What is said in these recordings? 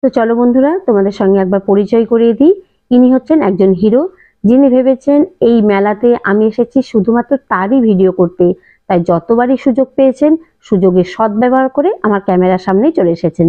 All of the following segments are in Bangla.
তো চলো বন্ধুরা, তোমাদের সঙ্গে একবার পরিচয় করিয়ে দিই। ইনি হচ্ছেন একজন হিরো, যিনি ভেবেছেন এই মেলাতে আমি এসেছি শুধুমাত্র তারই ভিডিও করতে। তাই যতবারই সুযোগ পেয়েছেন, সুযোগের সদ্ব্যবহার করে আমার ক্যামেরার সামনে চলে এসেছেন।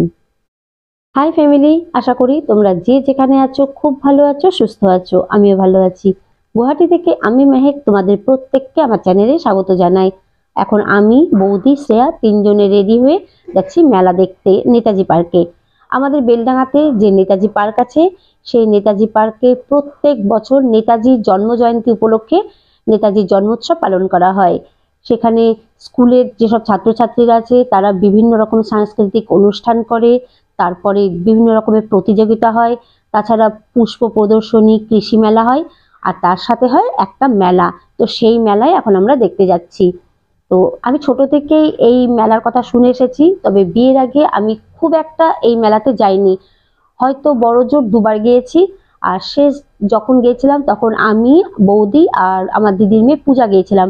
হাই ফ্যামিলি, আশা করি তোমরা যে যেখানে আছো খুব ভালো আছো, সুস্থ আছো। আমিও ভালো আছি। গুয়াহাটি থেকে আমি মেহেক তোমাদের প্রত্যেককে আমার চ্যানেলে স্বাগত জানাই। এখন আমি, বৌদি, শ্রেয়া তিনজনে রেডি হয়ে যাচ্ছি মেলা দেখতে নেতাজি পার্কে। আমাদের বেলডাঙাতে যে নেতাজি পার্ক আছে, সেই নেতাজি পার্কে প্রত্যেক বছর নেতাজির জন্মজয়ন্তী উপলক্ষে নেতাজির জন্মোৎসব পালন করা হয়। সেখানে স্কুলের যেসব ছাত্রছাত্রীরা আছে তারা বিভিন্ন রকম সাংস্কৃতিক অনুষ্ঠান করে, তারপরে বিভিন্ন রকমের প্রতিযোগিতা হয়, তাছাড়া পুষ্প প্রদর্শনী, কৃষি মেলা হয়, আর তার সাথে হয় একটা মেলা। তো সেই মেলায় এখন আমরা দেখতে যাচ্ছি। তো আমি ছোট থেকেই এই মেলার কথা শুনে এসেছি, তবে বিয়ের আগে আমি খুব একটা এই মেলাতে যাইনি। হয়তো বড়জোর দুবার গিয়েছি। আর শেষ যখন গিয়েছিলাম তখন আমি, বৌদি আর আমার দিদির মেয়ে পূজা গিয়েছিলাম।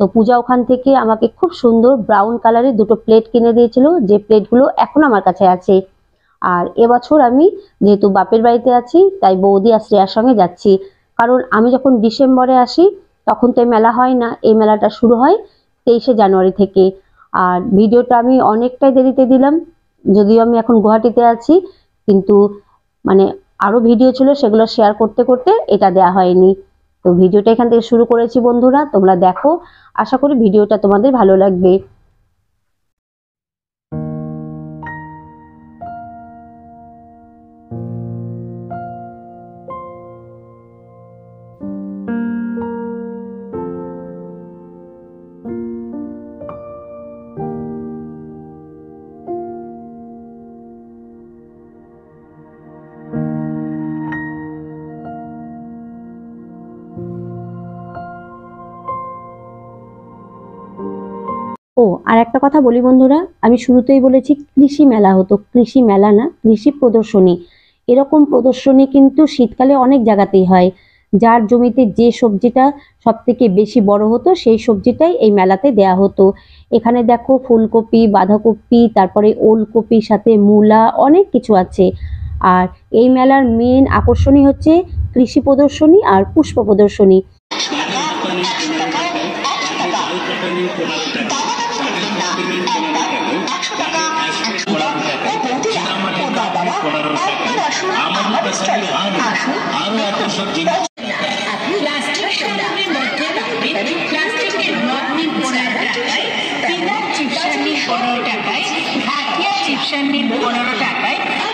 তো পূজা ওখান থেকে আমাকে খুব সুন্দর ব্রাউন কালারের দুটো প্লেট কিনে দিয়েছিল, যে প্লেটগুলো এখন আমার কাছে আছে। আর এবছর আমি যেহেতু বাপের বাড়িতে আছি, তাই বৌদি আর শ্রেয়ার সঙ্গে যাচ্ছি। কারণ আমি যখন ডিসেম্বরে আসি তখন তো এই মেলা হয় না, এই মেলাটা শুরু হয় 23শে জানুয়ারি থেকে। আর ভিডিওটা আমি অনেকটাই দেরিতে দিলাম, যদিও আমি এখন গুয়াহাটিতে আছি, কিন্তু মানে আরো ভিডিও ছিল, সেগুলো শেয়ার করতে করতে এটা দেয়া হয়নি। তো ভিডিওটা এখান থেকে শুরু করেছি বন্ধুরা, তোমরা দেখো। আশা করি ভিডিওটা তোমাদের ভালো লাগবে। ও আর একটা কথা বলি বন্ধুরা, আমি শুরুতেই বলেছি কৃষি মেলা হতো, কৃষি মেলা না, কৃষি প্রদর্শনী। এরকম প্রদর্শনী কিন্তু শীতকালে অনেক জায়গাতেই হয়। যার জমিতে যে সবজিটা সব থেকে বেশি বড় হতো সেই সবজিটাই এই মেলাতে দেয়া হতো। এখানে দেখো ফুলকপি, বাঁধাকপি, তারপরে ওলকপির সাথে মূলা, অনেক কিছু আছে। আর এই মেলার মেন আকর্ষণই হচ্ছে কৃষি প্রদর্শনী আর পুষ্প প্রদর্শনী।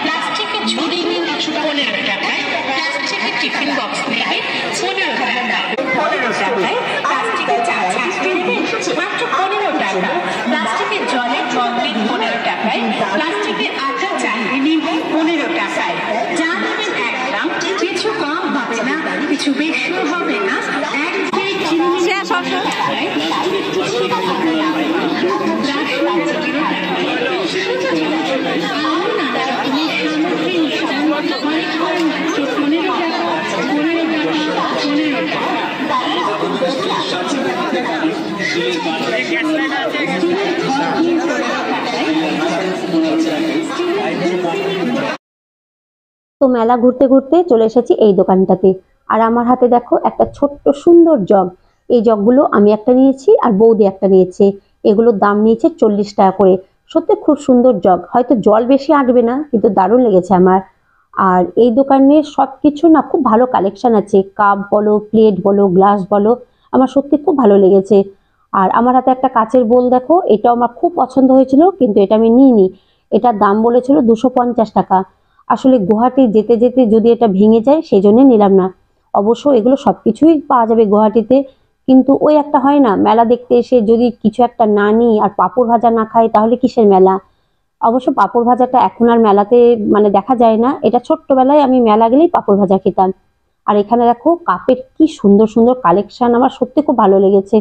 প্লাস্টিকের ঝুড়ি নিন 15 টাকায়, প্লাস্টিকের টিফিন বক্স নেবেন 15 টাকায়, 15 টাকায়, প্লাস্টিকের চা ছাঁকনি নেবেন মাত্র 15 টাকা, প্লাস্টিকের জলের জগ নিন 15 টাকায়, প্লাস্টিকের আটা চাটনি নিন 15 টাকায়। যা নেবেন একদম, কিছু কম হবে না, কিছু বেশিও হবে না। তো মেলা ঘুরতে ঘুরতে চলে এসেছি এই দোকানটাতে। আর আমার হাতে দেখো একটা ছোট্ট সুন্দর জগ। এই জগগুলো আমি একটা নিয়েছি আর বৌদি একটা নিয়েছে। এগুলোর দাম নিয়েছে 40 টাকা করে। সত্যি খুব সুন্দর জগ, হয়তো জল বেশি আটবে না, কিন্তু দারুণ লেগেছে আমার। আর এই দোকানে সবকিছু না খুব ভালো কালেকশন আছে, কাপ বলো, প্লেট বলো, গ্লাস বলো, আমার সত্যি খুব ভালো লেগেছে। আর আমার হাতে একটা কাচের বোল দেখো, এটাও আমার খুব পছন্দ হয়েছিল, কিন্তু এটা আমি নিইনি। এটার দাম বলেছিল 250 টাকা। আসলে গুয়াহাটি যেতে যেতে যদি এটা ভেঙে যায় সেই জন্য নিলাম না। অবশ্য এগুলো সবকিছুই পাওয়া যাবে গুয়াহাটিতে, কিন্তু ওই একটা হয় না, মেলা দেখতে এসে যদি কিছু একটা না নিই আর পাঁপড় ভাজা না খাই তাহলে কিসের মেলা। অবশ্য পাঁপড় ভাজাটা এখন আর মেলাতে মানে দেখা যায় না, এটা ছোট্টবেলায় আমি মেলা গেলেই পাঁপড় ভাজা খেতাম। আর এখানে দেখো কাপের কি সুন্দর সুন্দর কালেকশন, আমার সত্যি খুব ভালো লেগেছে।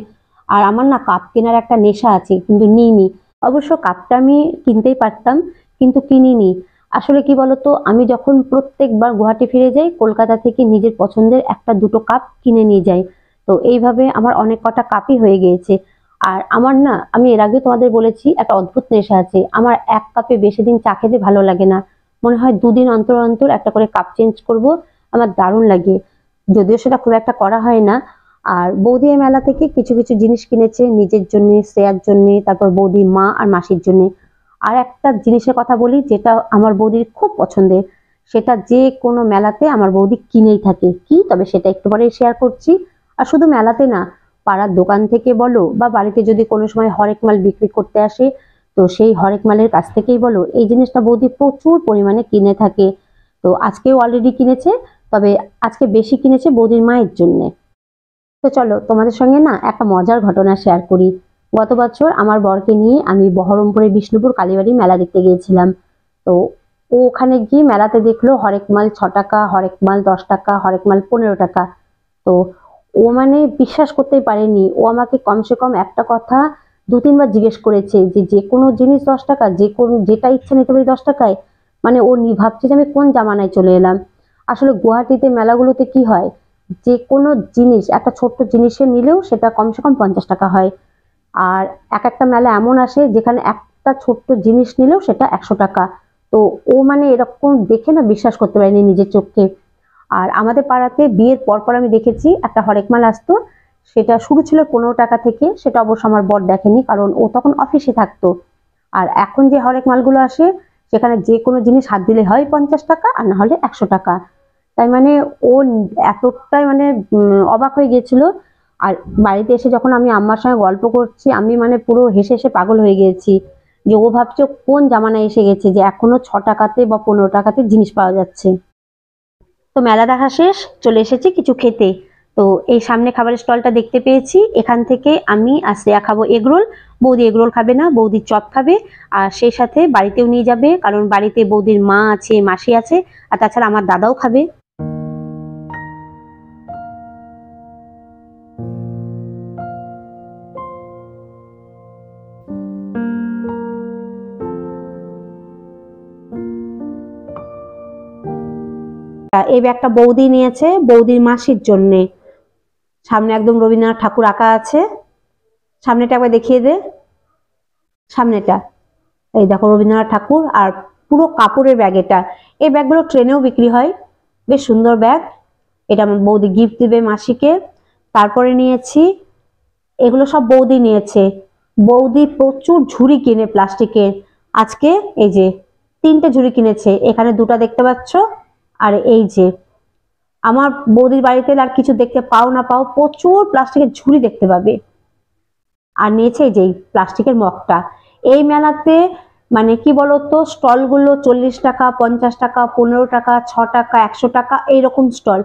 আর আমার না কাপ কেনার একটা নেশা আছে, কিন্তু নিইনি। অবশ্য কাপটা আমি কিনতেই পারতাম, কিন্তু কিনিনি। আসলে কি বলতো, আমি যখন প্রত্যেকবার গুয়াহাটি ফিরে যাই, কলকাতা থেকে নিজের পছন্দের একটা দুটো কাপ কিনে নিয়ে যাই। তো এইভাবে আমার অনেক কটা কাপই হয়ে গিয়েছে। আর আমার না, আমি এর আগে তোমাদের বলেছি একটা অদ্ভুত নেশা আছে, আমার এক কাপে বেশি দিন চা খেতে ভালো লাগে না। মনে হয় 2 দিন অন্তর অন্তর একটা করে কাপ চেঞ্জ করব। আমার দারুণ লাগে, যদিও সেটা খুব একটা করা হয় না। আর বৌদি এই মেলা থেকে কিছু কিছু জিনিস কিনেছে নিজের জন্য, শ্রেয়ার জন্য, তারপর বৌদি মা আর মাসির জন্য। আর একটা জিনিসের কথা বলি যেটা আমার বৌদির খুব পছন্দের, সেটা যে কোনো মেলাতে আমার বৌদি কিনেই থাকে। কি, তবে সেটা একটু পরে শেয়ার করছি। আর শুধু মেলাতে না, পাড়ার দোকান থেকে বলো বা বাড়িতে যদি কোনো সময় হরেক মাল বিক্রি করতে আসে, তো সেই হরেক মালের কাছ থেকেই বলো, এই জিনিসটা বৌদি প্রচুর পরিমাণে কিনে থাকে। তো আজকেও অলরেডি কিনেছে, তবে আজকে বেশি কিনেছে বৌদির মায়ের জন্য। তো চলো তোমাদের সঙ্গে না একটা মজার ঘটনা শেয়ার করি। গত বছর আমার বরকে নিয়ে আমি বহরমপুরে বিষ্ণুপুর কালীবাড়ি মেলা দেখতে গিয়েছিলাম। তো ও ওখানে গিয়ে মেলাতে দেখলো হরেক মাল 6 টাকা, হরেক মাল 10 টাকা, হরেক মাল 15 টাকা। তো ও মানে বিশ্বাস করতেই পারেনি। ও আমাকে কমসে কম একটা কথা 2-3 বার জিজ্ঞেস করেছে যে যে কোনো জিনিস 10 টাকা, যে কোনো যেটা ইচ্ছা নিতে পারি 10 টাকায়। মানে ও ভাবছে যে আমি কোন জামানায় চলে এলাম। আসলে গুয়াহাটিতে মেলাগুলোতে কি হয়, যে কোনো জিনিস, একটা ছোট্ট জিনিসে নিলেও সেটা কমসে কম 50 টাকা হয়। আর একটা মেলা এমন আসে যেখানে একটা ছোট্ট জিনিস নিলেও সেটা 100 টাকা। তো ও মানে এরকম দেখে না বিশ্বাস করতে পারেনি নিজের চোখকে। আর আমাদের পাড়াতে বিয়ের পর আমি দেখেছি একটা হরেক মাল আসতো, সেটা শুরু ছিল 15 টাকা থেকে। সেটা অবশ্য আমার বর দেখেনি, কারণ ও তখন অফিসে থাকতো। আর এখন যে হরেক মালগুলো আসে, সেখানে যে কোনো জিনিস হাত দিলে হয় 50 টাকা, আর না হলে 100 টাকা। তাই মানে ও এতটাই মানে অবাক হয়ে গিয়েছিল। আর বাড়িতে এসে যখন আমি আম্মার সঙ্গে গল্প করছি, আমি মানে পুরো হেসে হেসে পাগল হয়ে গিয়েছি যে ও ভাবছে কোন জামানায় এসে গেছে যে এখনো 6 টাকাতে বা 15 টাকাতে জিনিস পাওয়া যাচ্ছে। তো মেলা দেখা শেষ, চলে এসেছি কিছু খেতে। তো এই সামনে খাবারের স্টলটা দেখতে পেয়েছি, এখান থেকে আমি আর শ্রেয়া খাবো এগরোল। বৌদি এগরোল খাবে না, বৌদির চপ খাবে। আর সেই সাথে বাড়িতেও নিয়ে যাবে, কারণ বাড়িতে বৌদির মা আছে, মাসি আছে, আর তাছাড়া আমার দাদাও খাবে। এই ব্যাগটা বৌদি নিয়েছে বৌদির মাসির জন্য। সামনে একদম রবীন্দ্রনাথ ঠাকুর আঁকা আছে। সামনেটা একবার দেখিয়ে দে, সামনেটা এই দেখো রবীন্দ্রনাথ ঠাকুর। আর পুরো কাপড়ের ব্যাগ এটা। এই ব্যাগগুলো ট্রেনেও বিক্রি হয়, বেশ সুন্দর ব্যাগ। এটা আমার বৌদি গিফট দিবে মাসিকে। তারপরে নিয়েছি, এগুলো সব বৌদি নিয়েছে। বৌদি প্রচুর ঝুড়ি কিনে প্লাস্টিকের। আজকে এই যে 3টে ঝুড়ি কিনেছে, এখানে 2টা দেখতে পাচ্ছ। আর এই যে আমার বৌদির বাড়িতে আর কিছু দেখতে পাও না পাও, প্রচুর প্লাস্টিকের ঝুড়ি দেখতে পাবে। আর নিয়েছে এই যে প্লাস্টিকের মগটা। এই মেলাতে মানে কি বলতো, স্টলগুলো 40 টাকা, 50 টাকা, 15 টাকা, 6 টাকা, 100 টাকা এইরকম স্টল।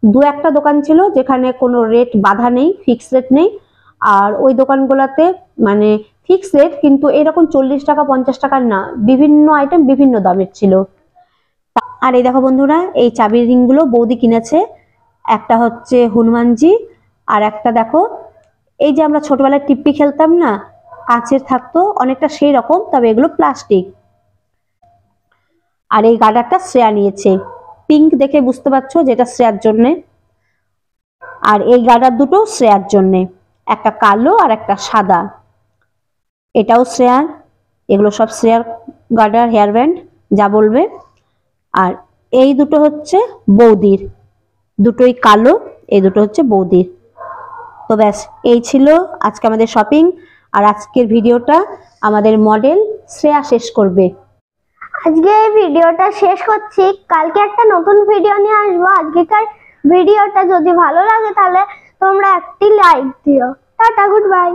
2-1টা দোকান ছিল যেখানে কোনো রেট বাধা নেই, ফিক্স রেট নেই। আর ওই দোকানগুলোতে মানে ফিক্স রেট, কিন্তু এরকম 40 টাকা 50 টাকার না, বিভিন্ন আইটেম বিভিন্ন দামের ছিল। আর এই দেখো বন্ধুরা, এই চাবির রিংগুলো বৌদি কিনেছে। একটা হচ্ছে হনুমানজি, আর একটা দেখো এই যে আমরা ছোটবেলায় টিপ্পি খেলতাম না, কাঁচের থাকতো অনেকটা সেই রকম, তবে এগুলো প্লাস্টিক। আর এই গার্ডারটা শ্রেয়া নিয়েছে, পিঙ্ক দেখে বুঝতে পারছো যেটা শ্রেয়ার জন্যে। আর এই গার্ডার দুটো শ্রেয়ার জন্যে, একটা কালো আর একটা সাদা, এটাও শ্রেয়ার। এগুলো সব শ্রেয়ার গার্ডার, হেয়ার ব্যান্ড যা বলবে। আর এই দুটো হচ্ছে বৌদির, দুটোই কালো, এই দুটো হচ্ছে বৌদির। তো ব্যাস, এই ছিল আজকে আমাদের শপিং। আর আজকের ভিডিওটা আমাদের মডেল শ্রেয়া শেষ করবে। আজকে এই ভিডিওটা শেষ করছি, কালকে একটা নতুন ভিডিও নিয়ে আসবো। আজকেকার ভিডিওটা যদি ভালো লাগে তাহলে তোমরা একটি লাইক দিও। Tata, good bye.